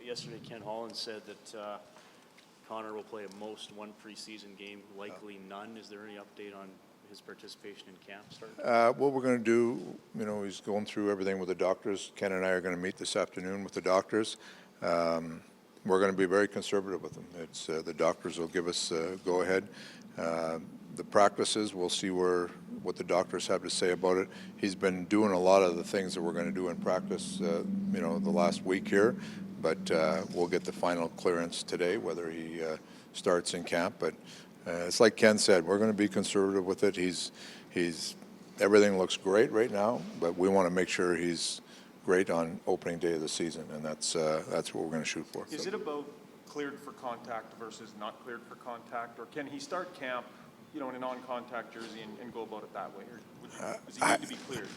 Yesterday, Ken Holland said that Connor will play at most one preseason game, likely none. Is there any update on his participation in camp start? What we're going to do, he's going through everything with the doctors. Ken and I are going to meet this afternoon with the doctors. We're going to be very conservative with him. It's the doctors will give us go ahead. The practices, we'll see what the doctors have to say about it. He's been doing a lot of the things that we're going to do in practice, the last week here. But we'll get the final clearance today, whether he starts in camp. But it's like Ken said, we're going to be conservative with it. Everything looks great right now, but we want to make sure he's great on opening day of the season, and that's what we're going to shoot for. Is it about cleared for contact versus not cleared for contact, or can he start camp, in a non-contact jersey and go about it that way, or does he need to be cleared?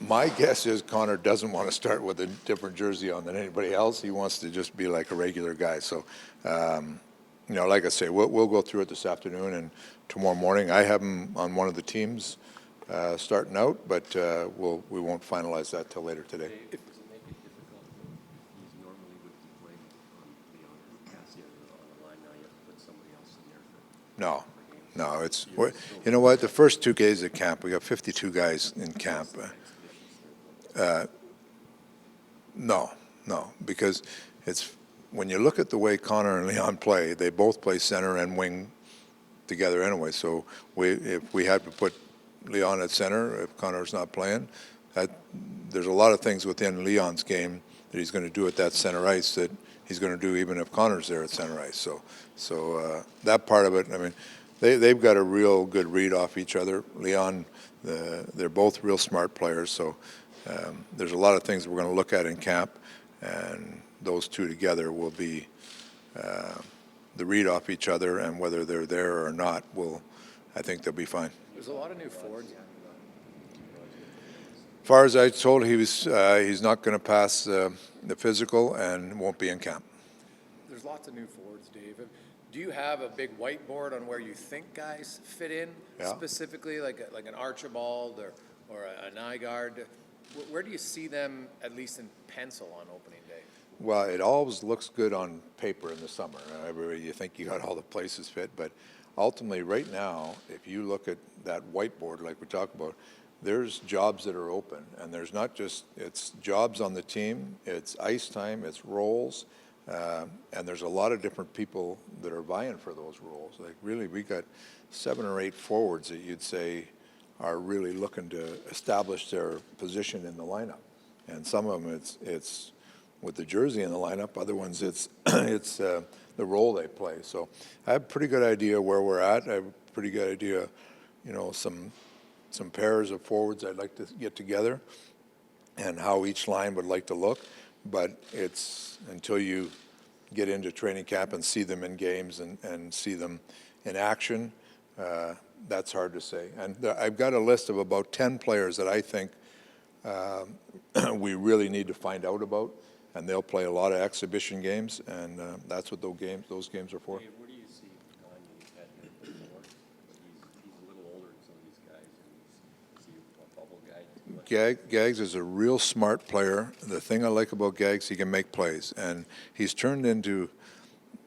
My guess is Connor doesn't want to start with a different jersey on than anybody else. He wants to just be like a regular guy. So, like I say, we'll go through it this afternoon and tomorrow morning. I have him on one of the teams starting out, but we won't finalize that till later today. Does it make it difficult? He's normally would be playing on Leon or Cassian on the line. Now you have to put somebody else in there for No, it's you know what? The first 2 days of camp, we got 52 guys in camp. No, because it's when you look at the way Connor and Leon play, they both play center and wing together anyway. So if we had to put Leon at center, if Connor's not playing, there's a lot of things within Leon's game that he's going to do at that center ice that he's going to do even if Connor's there at center ice. So that part of it, I mean, they've got a real good read off each other. Leon, they're both real smart players. So there's a lot of things we're going to look at in camp, and those two together will be the read off each other, and whether they're there or not, I think they'll be fine. There's a lot of new forwards. As far as I told, he's not going to pass the physical and won't be in camp. There's lots of new forwards, Dave. Do you have a big whiteboard on where you think guys fit in specifically, like an Archibald or a Nygaard? Where do you see them, at least in pencil, on opening day? Well, it always looks good on paper in the summer. You think you got all the places fit, but ultimately right now, if you look at that whiteboard like we talked about, there's jobs that are open, and there's not just, it's jobs on the team, it's ice time, it's roles, and there's a lot of different people that are vying for those roles. Like really, we got 7 or 8 forwards that you'd say are really looking to establish their position in the lineup. And some of them it's with the jersey in the lineup, other ones it's the role they play. So I have a pretty good idea where we're at. I have a pretty good idea, some pairs of forwards I'd like to get together and how each line would like to look. But it's until you get into training camp and see them in games and see them in action, that's hard to say. And I've got a list of about 10 players that I think we really need to find out about, and they'll play a lot of exhibition games, and that's what those games are for. Hey, where do you see Gagne at here before? He's a little older than some of these guys, and is he a bubble guy? Gags is a real smart player. The thing I like about Gags, he can make plays, and he's turned into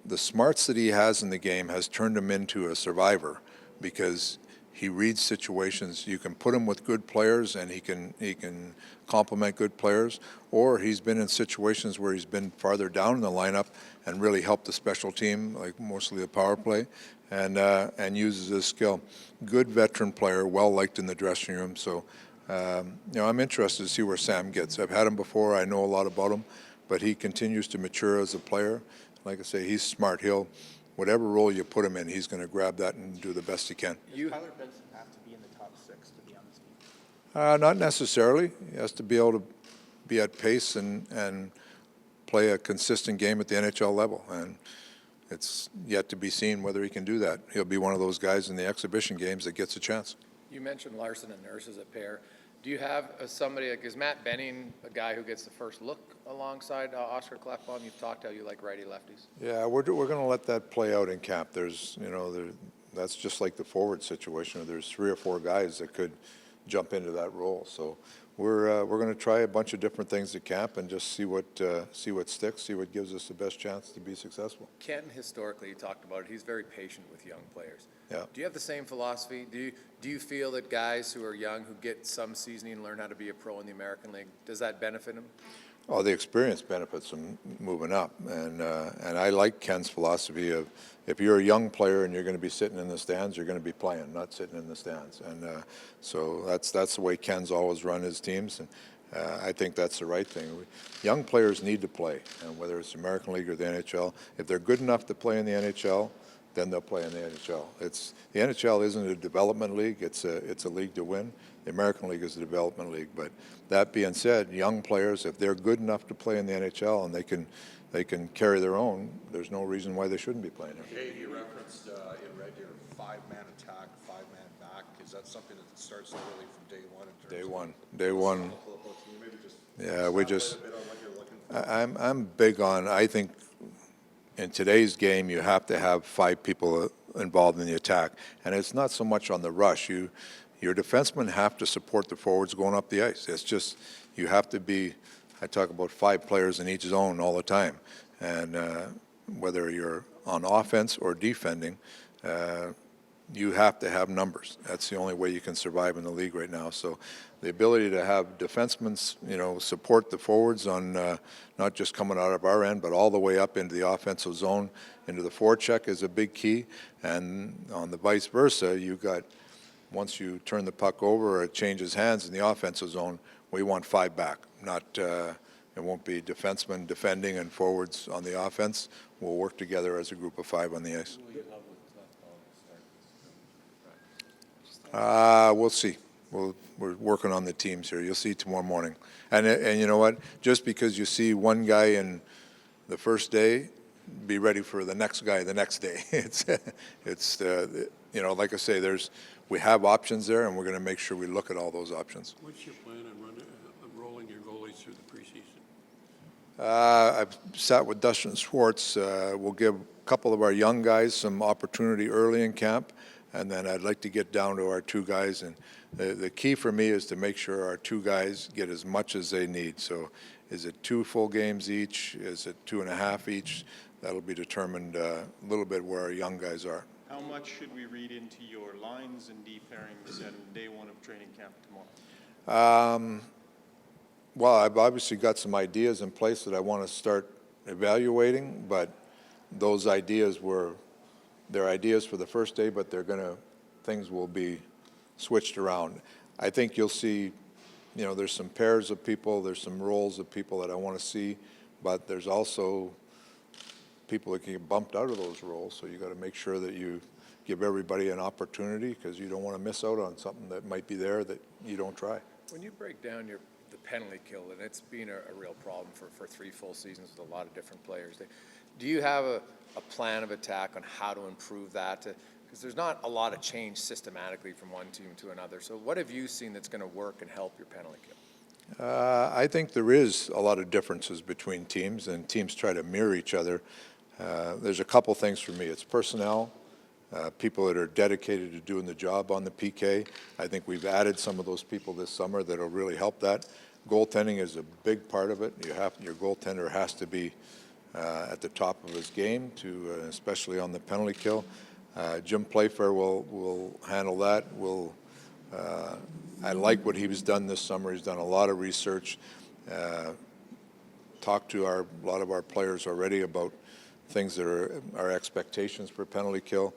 the smarts that he has in the game has turned him into a survivor, because he reads situations. You can put him with good players, and he can complement good players, or he's been in situations where he's been farther down in the lineup and really helped the special team, like mostly the power play, and uses his skill. Good veteran player, well liked in the dressing room. So, I'm interested to see where Sam gets. I've had him before. I know a lot about him, but he continues to mature as a player. Like I say, he's smart. Whatever role you put him in, he's going to grab that and do the best he can. Does Tyler Benson have to be in the top 6 to be on this team? Not necessarily. He has to be able to be at pace and play a consistent game at the NHL level. And it's yet to be seen whether he can do that. He'll be one of those guys in the exhibition games that gets a chance. You mentioned Larson and Nurse as a pair. Do you have somebody, like, is Matt Benning a guy who gets the first look alongside Oscar Klefbom? You've talked how you like righty-lefties. Yeah, we're going to let that play out in camp. There's, that's just like the forward situation. There's 3 or 4 guys that could jump into that role. So we're going to try a bunch of different things at camp and just see what sticks, see what gives us the best chance to be successful. Kenton, historically, you talked about it, he's very patient with young players. Yeah. Do you have the same philosophy? Do you feel that guys who are young, who get some seasoning and learn how to be a pro in the American League, does that benefit them? Oh, the experience benefits them moving up, and I like Ken's philosophy of if you're a young player and you're going to be sitting in the stands, you're going to be playing, not sitting in the stands, and so that's the way Ken's always run his teams, and I think that's the right thing. Young players need to play, and whether it's the American League or the NHL, if they're good enough to play in the NHL, then they'll play in the NHL. The NHL isn't a development league; it's a league to win. The American League is a development league. But that being said, young players, if they're good enough to play in the NHL and they can carry their own, there's no reason why they shouldn't be playing it. Dave, you referenced in Red Deer 5-man attack, 5-man back. Is that something that starts early from day one? In terms Day one. Can you maybe just Yeah, we just. elaborate a bit on what you're looking for? I'm big on. I think in today's game, you have to have 5 people involved in the attack, and it's not so much on the rush. Your defensemen have to support the forwards going up the ice. It's just you have to be. I talk about 5 players in each zone all the time, and whether you're on offense or defending, you have to have numbers. That's the only way you can survive in the league right now. So the ability to have defensemen, support the forwards on not just coming out of our end, but all the way up into the offensive zone, into the forecheck is a big key. And on the vice versa, you got, once you turn the puck over or it changes hands in the offensive zone, we want 5 back. Not it won't be defensemen defending and forwards on the offense. We'll work together as a group of 5 on the ice. We'll see. We're working on the teams here. You'll see tomorrow morning. And you know what? Just because you see one guy in the first day, be ready for the next guy the next day. It's like I say, we have options there, and we're going to make sure we look at all those options. What's your plan on rolling your goalies through the preseason? I've sat with Dustin Schwartz. We'll give a couple of our young guys some opportunity early in camp, and then I'd like to get down to our 2 guys. And the key for me is to make sure our 2 guys get as much as they need. So is it 2 full games each? Is it 2.5 each? That'll be determined a little bit where our young guys are. How much should we read into your lines and D pairings and day one of training camp tomorrow? Well, I've obviously got some ideas in place that I want to start evaluating, but those ideas they're ideas for the first day, but things will be switched around. I think you'll see, there's some pairs of people, there's some roles of people that I want to see, but there's also people that can get bumped out of those roles, so you got to make sure that you give everybody an opportunity, because you don't want to miss out on something that might be there that you don't try. When you break down the penalty kill, and it's been a real problem for 3 full seasons with a lot of different players, do you have a plan of attack on how to improve that? Because there's not a lot of change systematically from one team to another. So what have you seen that's going to work and help your penalty kill? I think there is a lot of differences between teams, and teams try to mirror each other. There's a couple things for me. It's personnel, people that are dedicated to doing the job on the PK. I think we've added some of those people this summer that will really help that. Goaltending is a big part of it. Your goaltender has to be at the top of his game, especially on the penalty kill. Jim Playfair will handle that. I like what he's done this summer. He's done a lot of research. Talked to a lot of our players already about things that are our expectations for penalty kill.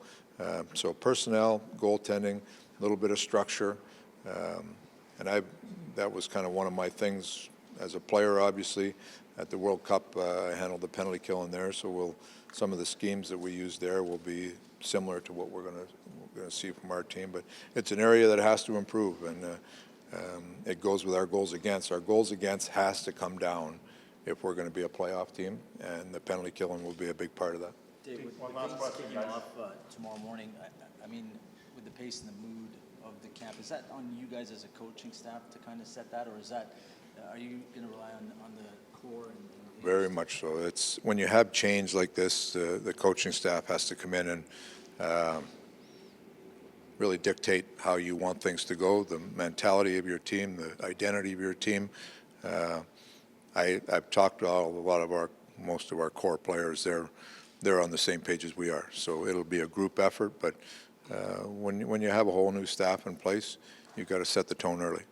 So personnel, goaltending, a little bit of structure. And that was kind of one of my things as a player, obviously. At the World Cup, I handled the penalty kill in there, so some of the schemes that we use there will be similar to what we're going to see from our team. But it's an area that has to improve, and it goes with our goals against. Our goals against has to come down if we're going to be a playoff team, and the penalty killing will be a big part of that. Dave, with things kicking off tomorrow morning, I mean, with the pace and the mood of the camp, is that on you guys as a coaching staff to kind of set that, or are you going to rely on the core? Very much so. It's when you have change like this, the coaching staff has to come in and really dictate how you want things to go, the mentality of your team, the identity of your team. I've talked to most of our core players. They're on the same page as we are. So it'll be a group effort, but when you have a whole new staff in place, you've got to set the tone early.